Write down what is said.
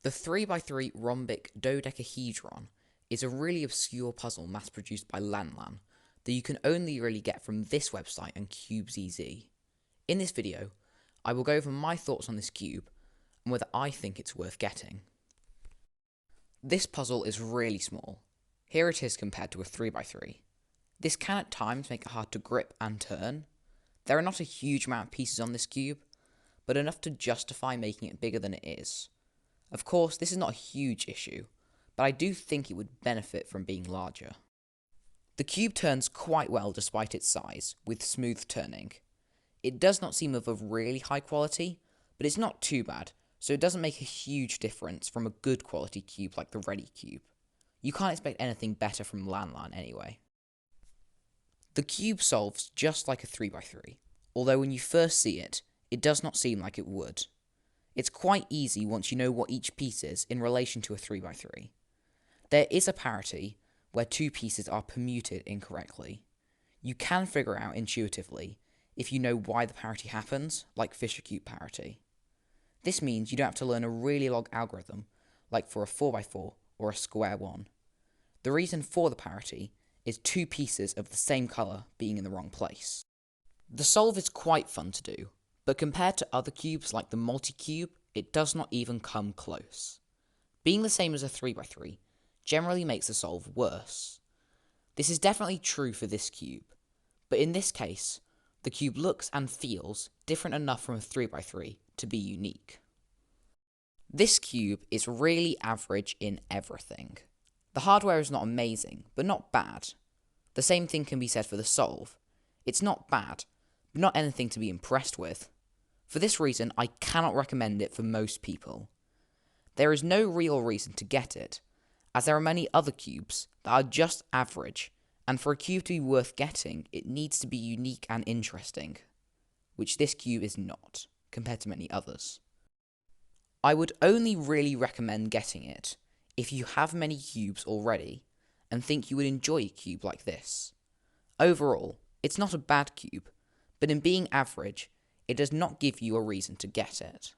The 3x3 rhombic dodecahedron is a really obscure puzzle mass-produced by Lanlan that you can only really get from this website and CubeZZ. In this video, I will go over my thoughts on this cube and whether I think it's worth getting. This puzzle is really small. Here it is compared to a 3x3. This can at times make it hard to grip and turn. There are not a huge amount of pieces on this cube, but enough to justify making it bigger than it is. Of course, this is not a huge issue, but I do think it would benefit from being larger. The cube turns quite well despite its size, with smooth turning. It does not seem of a really high quality, but it's not too bad, so it doesn't make a huge difference from a good quality cube like the Ready Cube. You can't expect anything better from Lanlan anyway. The cube solves just like a 3x3, although when you first see it, it does not seem like it would. It's quite easy once you know what each piece is in relation to a 3x3. There is a parity where two pieces are permuted incorrectly. You can figure out intuitively if you know why the parity happens, like Fisher-Cube parity. This means you don't have to learn a really long algorithm, like for a 4x4 or a square one. The reason for the parity is two pieces of the same colour being in the wrong place. The solve is quite fun to do, but compared to other cubes like the multi-cube, it does not even come close. Being the same as a 3x3 generally makes the solve worse. This is definitely true for this cube, but in this case, the cube looks and feels different enough from a 3x3 to be unique. This cube is really average in everything. The hardware is not amazing, but not bad. The same thing can be said for the solve. It's not bad, but not anything to be impressed with. For this reason, I cannot recommend it for most people. There is no real reason to get it, as there are many other cubes that are just average, and for a cube to be worth getting, it needs to be unique and interesting, which this cube is not, compared to many others. I would only really recommend getting it if you have many cubes already, and think you would enjoy a cube like this. Overall, it's not a bad cube, but in being average, it does not give you a reason to get it.